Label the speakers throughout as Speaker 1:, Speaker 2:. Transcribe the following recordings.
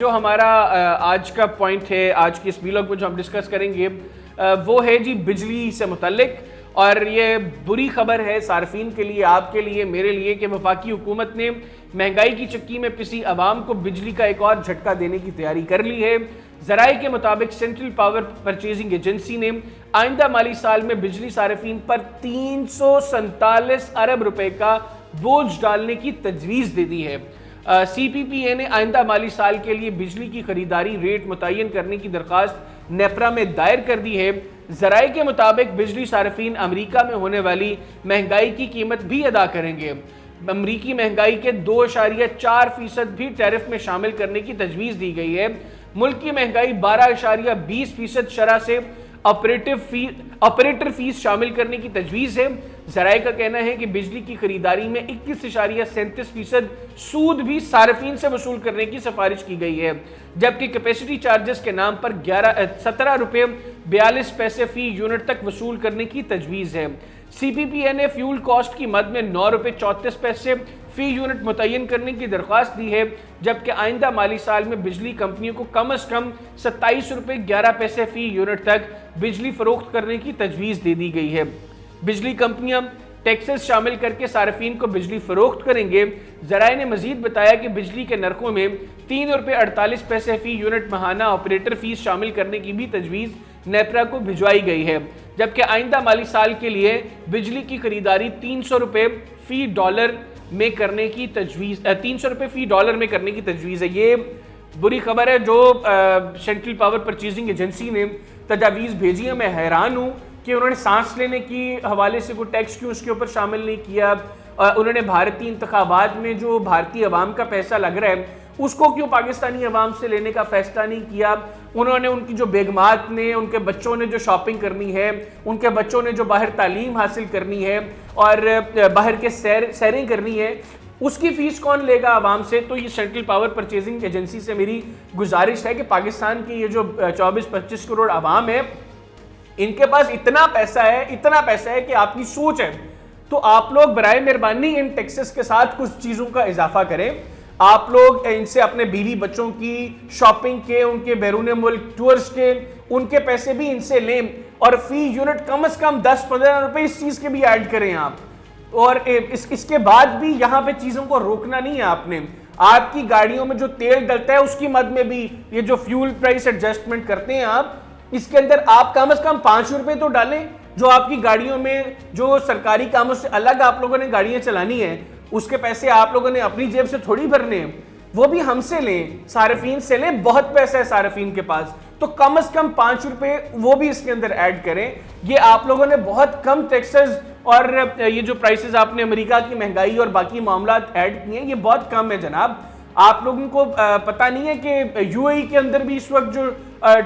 Speaker 1: जो हमारा आज का पॉइंट है, आज की इस व्लॉग में जो हम डिस्कस करेंगे वो है जी बिजली से मुतल्लिक। और ये बुरी खबर है सार्फिन के लिए, आपके लिए, मेरे लिए कि वफाकी हुकूमत ने महंगाई की चक्की में पिसी आवाम को बिजली का एक और झटका देने की तैयारी कर ली है। ज़राए के मुताबिक सेंट्रल पावर परचेजिंग एजेंसी ने आइंदा माली साल में बिजली सार्फिन पर 347 अरब रुपए का बोझ डालने की तजवीज़ दे दी है। CPPA ने आइंदा माली साल के लिए बिजली की खरीदारी रेट मुतय्यन करने की दरख्वास्त नेपरा में दायर कर दी है। ज़राए के मुताबिक बिजली सार्फिन अमरीका में होने वाली महंगाई की कीमत भी अदा करेंगे। अमरीकी महंगाई के 2.4% भी टैरिफ में शामिल करने की तजवीज़ दी गई है। मुल्क की महंगाई 12.20% शरह से ऑपरेटर फीस शामिल करने की तजवीज़ है। ज़राए का कहना है कि बिजली की खरीदारी में 21.37% सूद भी सार्फिन से वसूल करने की सिफारिश की गई है, जबकि कैपेसिटी चार्जेस के नाम पर 17 रुपये 42 पैसे फी यूनिट तक वसूल करने की तजवीज़ है। CPPA ने फ्यूल कॉस्ट की मद में 9 रुपये 34 पैसे फी यूनिट मुतय्यन करने की दरख्वास्त दी है, जबकि आइंदा माली साल में बिजली कंपनियों को कम अज़ कम 27 रुपये 11 पैसे फी यूनिट तक बिजली फरोख्त करने की तजवीज़ दे दी गई है। बिजली कंपनियां टैक्सेस शामिल करके सार्फिन को बिजली फरोख्त करेंगे। ज़राए ने मजीद बताया कि बिजली के नरखों में 3 रुपये 48 पैसे फी यूनिट माहाना ऑपरेटर फीस शामिल करने की भी तजवीज़ नेपरा को भिजवाई गई है, जबकि आइंदा माली साल के लिए बिजली की खरीदारी 300 रुपये फी डॉलर में करने की तजवीज़ 300 रुपये फी डॉलर में करने की तजवीज़ है। ये बुरी खबर है जो सेंट्रल पावर परचेजिंग एजेंसी ने तजावीज़ भेजी है। मैं हैरान हूँ कि उन्होंने सांस लेने की हवाले से कोई टैक्स क्यों उसके ऊपर शामिल नहीं किया। उन्होंने भारतीय इंतखाबात में जो भारतीय अवाम का पैसा लग रहा है उसको क्यों पाकिस्तानी अवाम से लेने का फैसला नहीं किया। उन्होंने उनकी जो बेगमात ने, उनके बच्चों ने जो शॉपिंग करनी है, उनके बच्चों ने जो बाहर तालीम हासिल करनी है और बाहर के सैरें करनी है, उसकी फ़ीस कौन लेगा आवाम से। तो ये सेंट्रल पावर परचेजिंग एजेंसी से मेरी गुजारिश है कि पाकिस्तान की ये जो 24-25 करोड़ आवाम है, इनके पास इतना पैसा है कि आपकी सोच है तो आप लोग बराए मेहरबानी इन टैक्सेस के साथ कुछ चीज़ों का इजाफा करें। आप लोग इनसे अपने बीवी बच्चों की शॉपिंग के, उनके बैरून मुल्क टूर्स के, उनके पैसे भी इनसे लें और फी यूनिट कम से कम 10-15 रुपए इस चीज़ के भी ऐड करें आप। और इसके बाद भी यहाँ पे चीज़ों को रोकना नहीं है आपने। आपकी गाड़ियों में जो तेल डलता है उसकी मद में भी ये जो फ्यूल प्राइस एडजस्टमेंट करते हैं आप, इसके अंदर आप कम से कम 5 रुपए तो डालें। जो आपकी गाड़ियों में जो सरकारी कामों से अलग आप लोगों ने गाड़ियां चलानी है, उसके पैसे आप लोगों ने अपनी जेब से थोड़ी भरने हैं, वो भी हमसे लें, सार्फिन से लें। बहुत पैसा है सार्फिन के पास, तो कम से कम 5 रुपए वो भी इसके अंदर ऐड करें। ये आप लोगों ने बहुत कम टैक्सेस और ये जो प्राइसेस आपने अमेरिका की महंगाई और बाकी मामला ऐड किए हैं, ये बहुत कम है जनाब। आप लोगों को पता नहीं है कि UAE के अंदर भी इस वक्त जो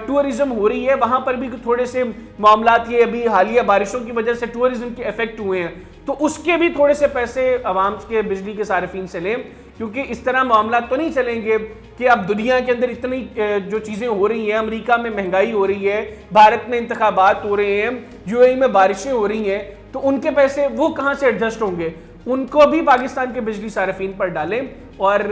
Speaker 1: टूरिज्म हो रही है, वहां पर भी थोड़े से मामलात, ये अभी हालिया बारिशों की वजह से टूरिज्म के इफेक्ट हुए हैं, तो उसके भी थोड़े से पैसे आवाम के बिजली के सार्फिन से लें, क्योंकि इस तरह मामला तो नहीं चलेंगे कि अब दुनिया के अंदर इतनी जो चीज़ें हो रही हैं, अमेरिका में महंगाई हो रही है, भारत में इंतखाबात हो रहे हैं, UAE में बारिशें हो रही हैं, तो उनके पैसे वो कहाँ से एडजस्ट होंगे। उनको भी पाकिस्तान के बिजली सार्फिन पर डालें। और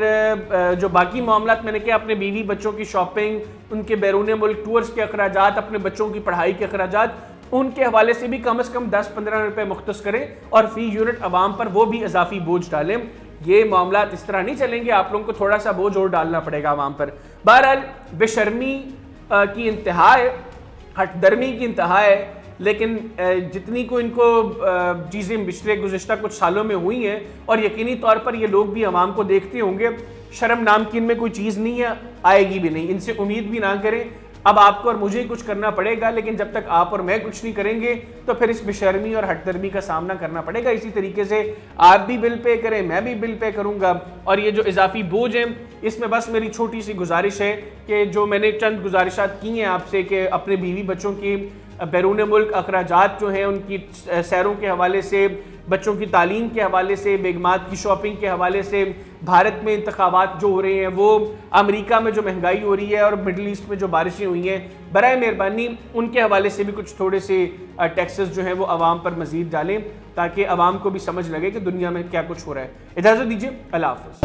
Speaker 1: जो बाकी मामला मैंने कहा, अपने बीवी बच्चों की शॉपिंग, उनके बैरून मुल्क टूर्स के अखराजात, अपने बच्चों की पढ़ाई के अखराजात, उनके हवाले से भी कम से कम 10-15 रुपये मुख्तस करें और फी यूनिट अवाम पर वो भी इजाफी बोझ डालें। ये मामला इस तरह नहीं चलेंगे, आप लोगों को थोड़ा सा बोझ और डालना पड़ेगा अवाम पर। बहरहाल बेशर्मी की इंतहा है, हटदर्मी की इंतहा है, लेकिन जितनी को इनको चीज़ें पिछले गुज़िश्ता कुछ सालों में हुई हैं, और यकीनी तौर पर ये लोग भी अवाम को देखते होंगे, शर्म नाम की इनमें कोई चीज़ नहीं है, आएगी भी नहीं, इनसे उम्मीद भी ना करें। अब आपको और मुझे कुछ करना पड़ेगा, लेकिन जब तक आप और मैं कुछ नहीं करेंगे तो फिर इस बेशर्मी और हटदर्मी का सामना करना पड़ेगा। इसी तरीके से आप भी बिल पे करें, मैं भी बिल पे करूंगा। और ये जो इजाफी बोझ है, इसमें बस मेरी छोटी सी गुजारिश है कि जो मैंने चंद गुजारिशात की हैं आपसे कि अपने बीवी बच्चों की बैरून मुल्क अखराजात जो हैं, उनकी सैरों के हवाले से, बच्चों की तालीम के हवाले से, बेगमात की शॉपिंग के हवाले से, भारत में इंतखाबात जो हो रहे हैं, वो अमेरिका में जो महंगाई हो रही है और मिडल ईस्ट में जो बारिशें हुई हैं, बराए मेहरबानी उनके हवाले से भी कुछ थोड़े से टैक्सेस जो हैं वो आवाम पर मज़ीद डालें, ताकि आवाम को भी समझ लगे कि दुनिया में क्या कुछ हो रहा है। इजाज़त दीजिए, अल्लाह हाफ़िज़।